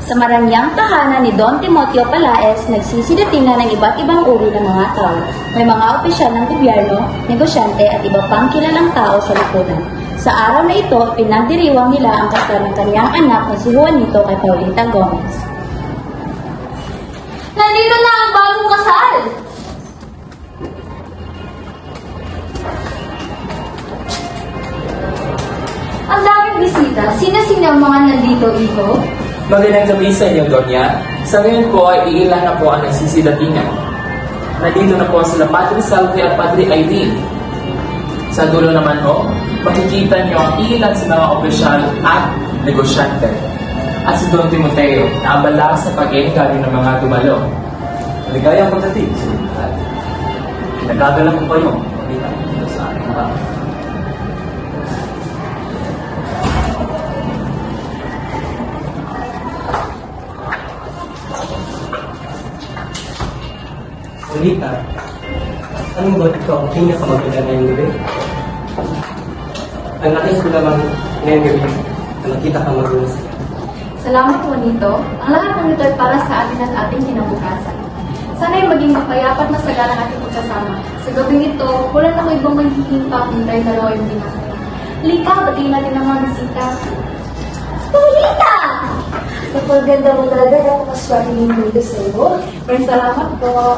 Sa maranyang tahanan ni Don Timoteo Palaez, nagsisidatingan ng iba't ibang uri ng mga tao. May mga opisyal ng gobyerno, negosyante at iba pang kilalang tao sa lipunan. Sa araw na ito, pinagdiriwang nila ang kasal ng kanyang anak na si Juanito kay Paulita Gomez. Nandito na ang bagong kasal! Ang daming bisita. Sino-sino ang mga nandito, Iko? Magandang gabi sa inyo, Donya. Sa ngayon po ay iilan na po ang nagsisidatingan. Nandito na po sila Padre Salve at Padre Aileen. Sa dulo naman po, makikita niyo ang ilan sa mga opisyal at negosyante. At si Don Timoteo na abala sa pag-enggali ng mga dumalo. Maligayang pagdating sa inyo lahat. Nagdadala ko kayo dito sa aking harap. Juanita, anong ba ito ang pinakamaganda ngayong gabi? Ang nakis ko naman ngayong gabi na nakita ka mag-unas. Salamat, Juanito. Ang lahat ng ito ay para sa atin at ating kinabukasan. Sana'y maging mapayapa at masagana ang ating pagsasama. Sa gabing ito, wala na may ibang magiging papuntay na dalawa yung dinasaya. Lika, batiin natin ang mga bisita. Juanita! Napaganda mo talaga na kapaswerte ng mundo sa iyo. Maraming salamat po.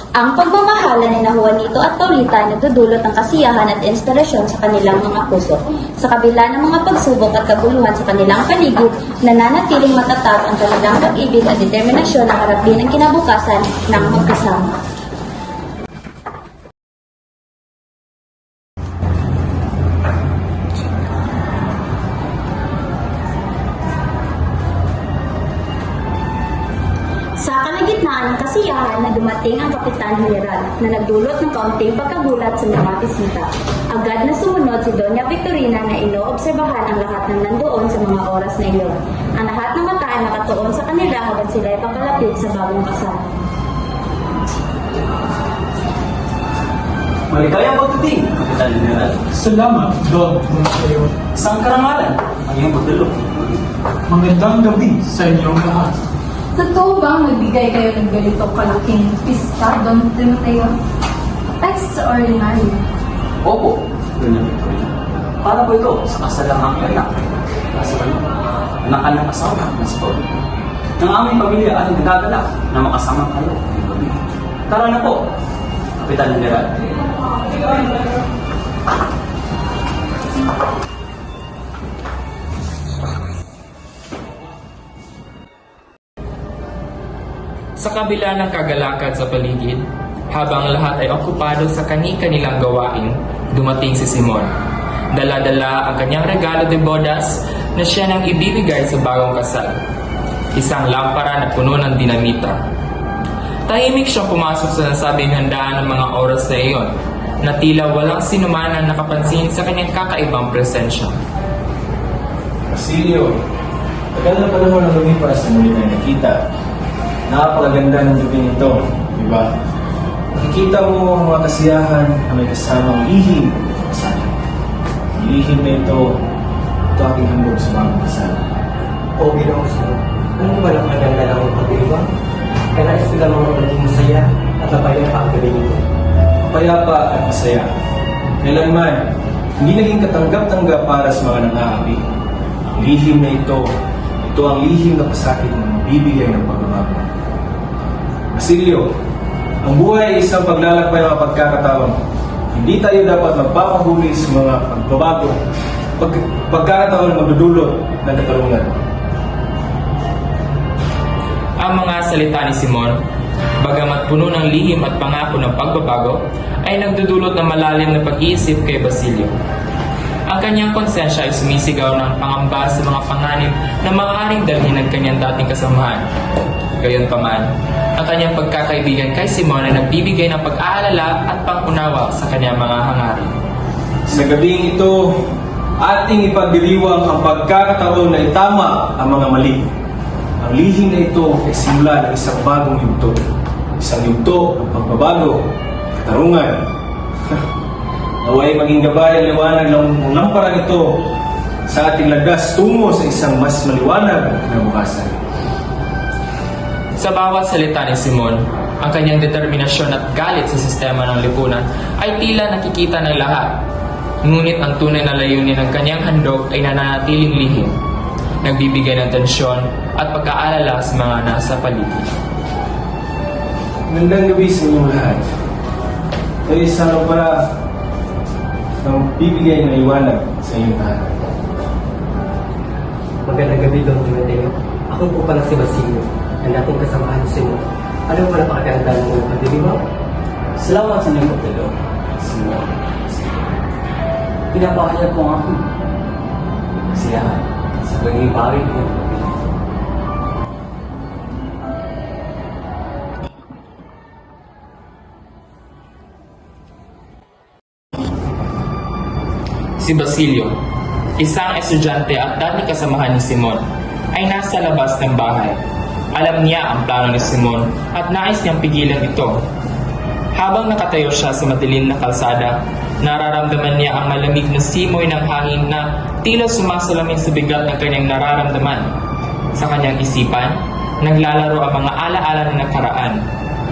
Ang pagmamahala ni na Juanito at Paulita ay nagdudulot ng kasiyahan at inspirasyon sa kanilang mga puso. Sa kabila ng mga pagsubok at kaguluhan sa kanilang paligid, nananatiling matatag ang kanilang pag-ibig at determinasyon na harapin ang kinabukasan ng magkasama. Sa kalagitnaan ng kasiyahan na dumating ang Kapitan General na nagdulot ng kaunting pagkagulat sa mga bisita. Agad na sumunod si Doña Victorina na inoobserbahan ang lahat ng nandoon sa mga oras na iyon. Ang lahat ng mata ay nakatuon sa kanila habang sila ay papalapit sa bagong kasal. Maligayang pagdating, Kapitan General. Salamat, Don Timoteo. Isang karangalan ang iyong pagdalo. Magandang gabi sa inyong lahat. Totoo bang magbigay kayo ng ganito kalaking pista, Don Timoteo? Extraordinary. Opo, Doña Victoria. Para po ito sa kasalang aking anak. Kasi anak ka ng asawa na si Paul. Ng aming pamilya ay nagagalak na makasama kayo. Tara na po, Kapitan General. Sa kabila ng kagalakan sa paligid, habang lahat ay okupado sa kani-kanilang gawain, dumating si Simon. Dala-dala ang kanyang regalo de bodas na siya nang ibibigay sa bagong kasal. Isang lampara na puno ng dinamita. Tahimik siyang pumasok sa nasabing handaan ng mga oras na iyon, na tila walang sinuman ang nakapansin sa kanyang kakaibang presensya. Basilio, tagal na panahon na lumipas na muli tayo nakita. Napakaganda ng gabi nito, di ba? Nakikita mo ang mga kasiyahan na may kasamang lihim sa akin. Ang lihim na ito aking handog sa bagong kasal. O Ginoong Sir, ano ba ang maganda ng iyong pag-iwan? Kaya nais ko lamang maging masaya at napayapa ang gabi nito. Payapa at masaya. Kailanman, hindi naging katanggap-tanggap para sa mga nang-aapi. Ang lihim na ito ang lihim na pasakit na bibigay ng pagbabago. Basilio, ang buhay ay isang paglalakbay ng mga pagkakataon. Hindi tayo dapat magpapahuli sa mga pagbabago, pagkakataon na magdudulot ng katarungan. Ang mga salita ni Simon, bagamat puno ng lihim at pangako ng pagbabago, ay nagdudulot ng malalim na pag-iisip kay Basilio. Ang kanyang konsensya ay sumisigaw ng pangamba sa mga panganib na maaaring dalhin ng kanyang dating kasamahan. Gayunpaman, ang kanyang pagkakaibigan kay Simon ay nagbibigay ng pag-aalala at pangunawa sa kanyang mga hangarin. Sa gabing ito, ating ipagdiriwang ang pagkakataon na itama ang mga mali. Ang lihim na ito ay simula ng isang bagong yugto. Isang yugto ng pagbabago, katarungan. Naway maging gabay ang liwanag ng lamparang ito sa ating landas tungo sa isang mas maliwanag na bukasan. Sa bawat salita ni Simon, ang kanyang determinasyon at galit sa sistema ng lipunan ay tila nakikita ng lahat. Ngunit ang tunay na layunin ng kanyang handog ay nananatiling lihim, nagbibigay ng tensyon at pagkaalala sa mga nasa paligid. Magandang gabi sa inyong lahat. Kayo isa lang pala ang bibigay ng liwanag sa inyong lahat. Magandang gabi, Don Timoteo. Ako po pala si Basilio, ang dating kasamahan ni Simon. Ano pala pakagandaan mo ng pagdiriwang? Salamat sa inyong pagtulong. Simon. Pinapakaya ko ang aking kasiyahan sa pagiging pari ko. Si Basilio, isang estudyante at dating kasamahan ni Simon, ay nasa labas ng bahay. Alam niya ang plano ni Simon at nais niyang pigilan ito. Habang nakatayo siya sa madilim na kalsada, nararamdaman niya ang malamig na simoy ng hangin na tila sumasalamin sa bigat ng kanyang nararamdaman. Sa kanyang isipan, naglalaro ang mga alaala ng nakaraan,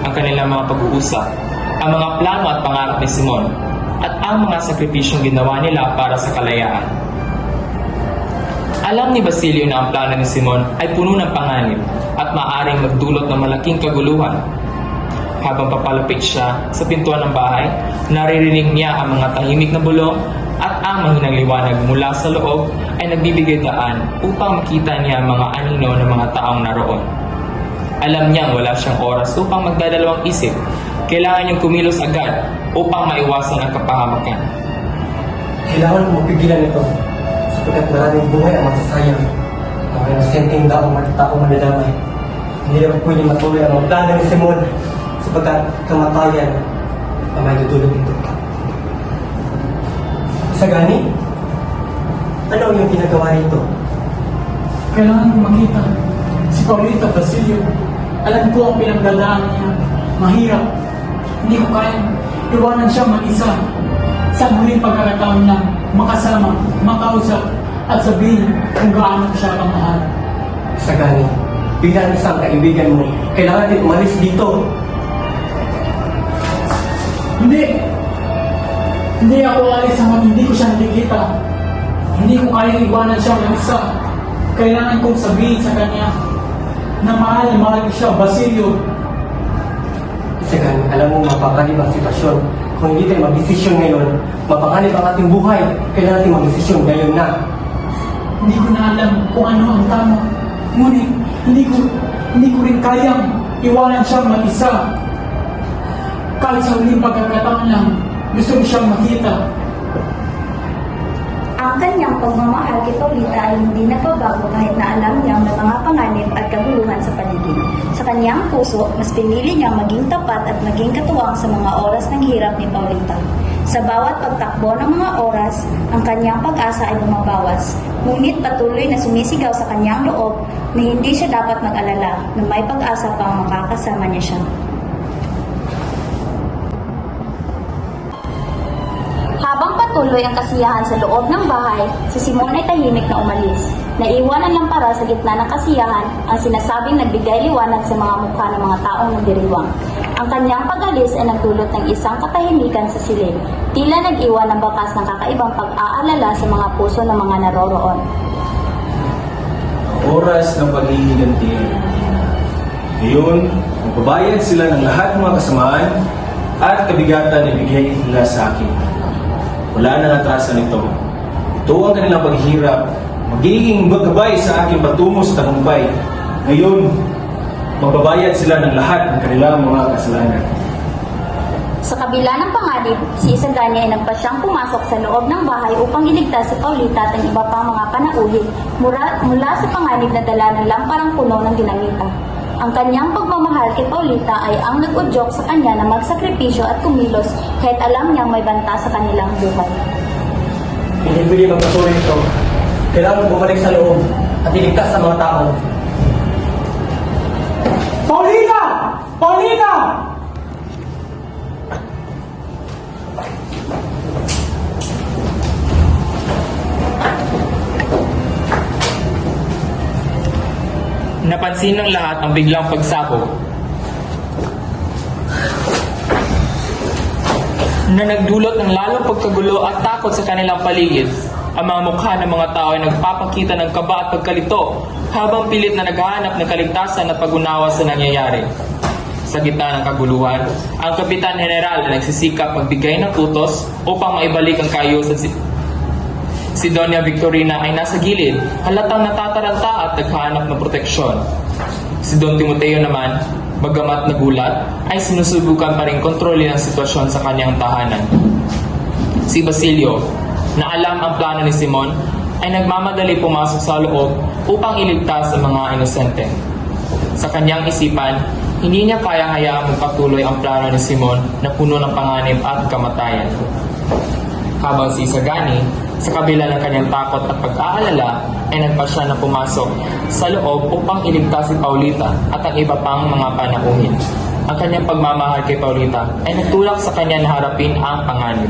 ang kanilang mga pag-uusap, ang mga plano at pangarap ni Simon, at ang mga sakripisyong ginawa nila para sa kalayaan. Alam ni Basilio na ang plano ni Simon ay puno ng panganib at maaaring magdulot ng malaking kaguluhan. Habang papalapit siya sa pintuan ng bahay, naririnig niya ang mga tahimik na bulong at ang mahinang liwanag mula sa loob ay nagbibigay daan upang makita niya ang mga anino ng mga taong naroon. Alam niyang wala siyang oras upang magdadalawang isip. Kailangan niyang kumilos agad upang maiwasan ang kapahamakan. Kailangan ko mapigilan ito sapagkat maraming buhay ang masasayang. Ang mga inosenteng taong madadamay. Hindi naman pwede matuloy ang mga plano ni Simon sapagkat kamatayan ang may dudulot nito. Sagani, ano yung ginagawa nito? Kailangan ko makita si Paulita Basilio. Alam ko ang pinagdadaan niya. Mahirap. Hindi ko kayang iwanan siya mag-isa sa muling pagkakataon na makasama, makausap, at sabihin kung gaano ko siya kamahal. Sagani, bilang isang kaibigan mo, kailangan din umalis dito. Hindi ako alis hanggang hindi ko siya nakikita. Hindi ko kayang iwanan siya mag-isa. Kailangan kong sabihin sa kanya na mahal ko siya, Basilio. Sagani, alam mo, mapakanib ang sitwasyon. Kung hindi tayo mag-desisyon ngayon, mapakanib ang ating buhay. Kailangan natin mag-desisyon ngayon na. Hindi ko na alam kung ano ang tama. Ngunit, hindi ko rin kayang iwanan siya mag-isa. Kahit sa huling pagkakataon lang, gusto ko siyang makita. Ang kanyang pagmamahal kay Paulita ay hindi nagbabago kahit na alam niyang may mga panganib at kaguluhan sa paligid. Sa kanyang puso, mas pinili niyang maging tapat at maging katuwang sa mga oras ng hirap ni Paulita. Sa bawat pagtakbo ng mga oras, ang kanyang pag-asa ay bumabawas. Ngunit patuloy na sumisigaw sa kanyang loob na hindi siya dapat mag-alala na may pag-asa pang makakasama niya siya. Habang patuloy ang kasiyahan sa loob ng bahay, si Simon ay tahimik na umalis. Naiwan ang lampara sa gitna ng kasiyahan ang sinasabing nagbigay liwanag sa mga mukha ng mga taong nagdiriwang. Ang kanyang pag-alis ay nagdulot ng isang katahimikan sa silid. Tila nag-iwan ng bakas ng kakaibang pag-aalala sa mga puso ng mga naroroon. Oras ng paghihiganti. Ngayon, magbabayad sila ng lahat ng mga kasamaan at kabigatan na ibigay nila sa akin. Wala nang atrasan nito. Ito ang kanilang paghihirap. Magiging magabay sa akin patungo sa tagumpay. Ngayon, magbabayad sila ng lahat ng kanilang mga kasalanan. Sa kabila ng panganib, si Isagani ay nagpasyang pumasok sa loob ng bahay upang iligtas si Paulita at ang iba pang mga panauhin mula sa panganib na dala ng lamparang puno ng dinamita. Ang kanyang pagmamahal kay Paulita ay ang nag-udyok sa kanya na magsakripisyo at kumilos kahit alam niyang may banta sa kanilang buhay. Hindi pwede magpatuloy ito. Kailangan bumalik sa loob at iligtas sa mga tao. Paulita! Paulita! Napansin ng lahat ang biglang pagsabog na nagdulot ng lalong pagkagulo at takot sa kanilang paligid. Ang mga mukha ng mga tao ay nagpapakita ng kaba at pagkalito habang pilit na naghahanap ng kaligtasan at pag-unawa sa nangyayari. Sa gitna ng kaguluhan, ang Kapitan General ay nagsisikap magbigay ng utos upang maibalik ang kaayusan. Si Doña Victorina ay nasa gilid, halatang natataranta at naghahanap ng proteksyon. Si Don Timoteo naman, bagamat nagulat, ay sinusubukan pa rin kontrolin ang sitwasyon sa kanyang tahanan. Si Basilio, na alam ang plano ni Simon, ay nagmamadali pumasok sa loob upang iligtas ang mga inosente. Sa kanyang isipan, hindi niya kaya hayaang magpatuloy ang plano ni Simon na puno ng panganib at kamatayan. Habang si Isagani, sa kabila ng kanyang takot at pag-aalala, ay nagpasya na pumasok sa loob upang iligtas si Paulita at ang iba pang mga panauhin. Ang kanyang pagmamahal kay Paulita ay nagtulak sa kanya na harapin ang panganib.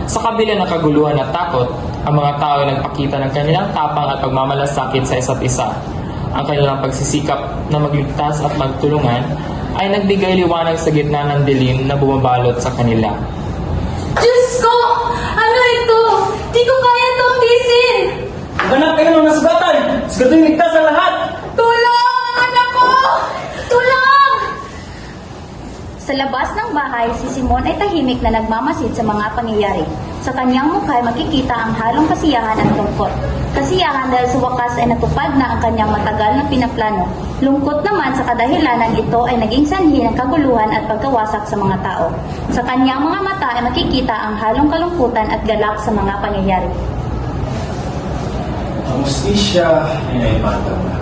Sa kabila ng kaguluhan at takot, ang mga tao ay nagpakita ng kanilang tapang at pagmamalasakit sa isa't isa. Ang kanilang pagsisikap na magligtas at magtulungan ay nagbigay liwanag sa gitna ng dilim na bumabalot sa kanila. Diyos ko! Ano ito? Di ko kaya itong tisin! Ganap kayo ng nasugatan! Siguro ligtas ang lahat! Tulong! Anak ko! Tulong! Sa labas ng bahay, si Simon ay tahimik na nagmamasid sa mga pangyayari. Sa kanyang mukha ay makikita ang halong kasiyahan at lungkot. Kasiyahan dahil sa wakas ay natupad na ang kanyang matagal na pinaplano. Lungkot naman sa kadahilanan ito ay naging sanhi ng kaguluhan at pagkawasak sa mga tao. Sa kanyang mga mata ay makikita ang halong kalungkutan at galak sa mga pangyayari. Ang hustisya ay naipataw na.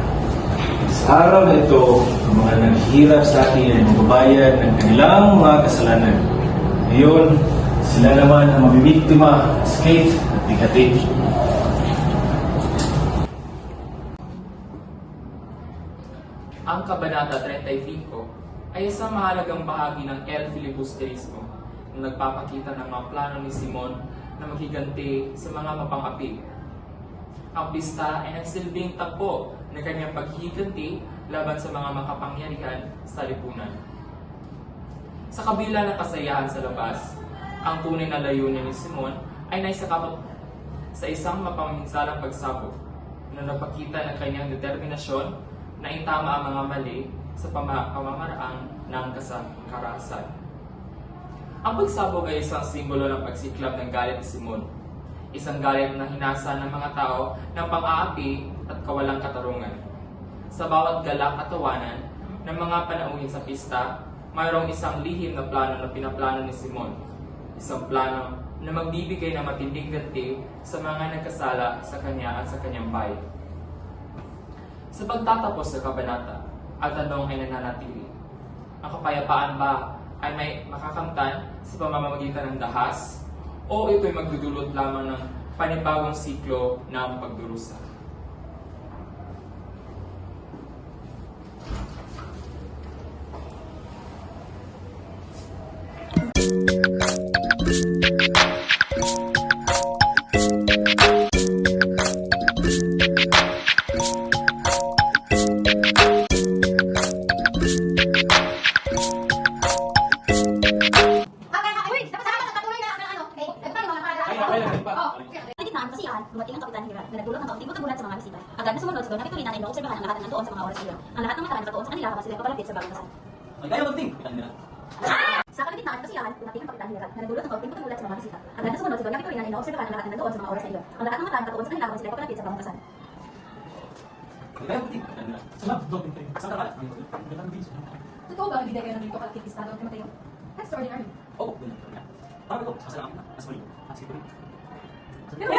Sa araw na ito, ang mga naghihirap sa atin ay magbabayad ng kanilang mga kasalanan. Ngayon, sila naman ang mabibiktima sa sakit at bigati. Ang Kabanata 35 ay isang mahalagang bahagi ng El Filibusterismo na nagpapakita ng mga plano ni Simon na maghiganti sa mga mapang-api. Ang pista ay nagsilbing takbo ng kanyang paghihiganti laban sa mga makapangyarihan sa lipunan. Sa kabila ng kasayahan sa labas, ang tunay na layunin ni Simon ay naisakap sa isang mapaminsalang pagsabog na nagpakita ng kanyang determinasyon na itama ang mga mali sa pamamaraan ng karahasan. Ang pagsabog ay isang simbolo ng pagsiklab ng galit ni Simon. Isang galit na hinasa ng mga tao ng pang-aapi at kawalang katarungan. Sa bawat galak at tawanan ng mga panauhin sa pista, mayroong isang lihim na plano na pinaplano ni Simon. Isang plano na magbibigay ng matinding ganti sa mga nagkasala sa kanya at sa kanyang bayan. Sa pagtatapos ng kabanata, ang tanong ay nananatili. Ang kapayapaan ba ay may makakamtan sa pamamagitan ng dahas o ito'y magdudulot lamang ng panibagong siklo ng pagdurusa? Gitnaan kasiyahan, dumating ang Kapitan General na nagdulot ng kaunting pagkagulat sa mga bisita. Agad na sumunod si Doña Victorina ay naobserbahan ang lahat ng nandoon sa mga oras iyon. Ang lahat ng mata nakatuon sa kanila habang sila papalapit sa bagong kasal. Ay, kaya magting! Kapitan nila. Sa kalagitnaan ng kasiyahan, dumating ang Kapitan General na nagdulot ng kaunting pagkagulat sa mga bisita. Agad na sumunod si Doña Victorina ay naobserbahan ang lahat ng nandoon sa mga oras iyon. Ang lahat ng mata nakatuon sa kanila habang sila papalapit sa bagong kasal. Ay, kaya magting! Kapitan nila. Salamat, Don Timoteo. Saan ka pala? Totoo ba nagbigay kayo ng dito kalaking pista, Don Timoteo? Extraordinary. Oo, ganyan. Parang ito, sa kasalanan kita. Mas mali. At sige ko rin. Pero,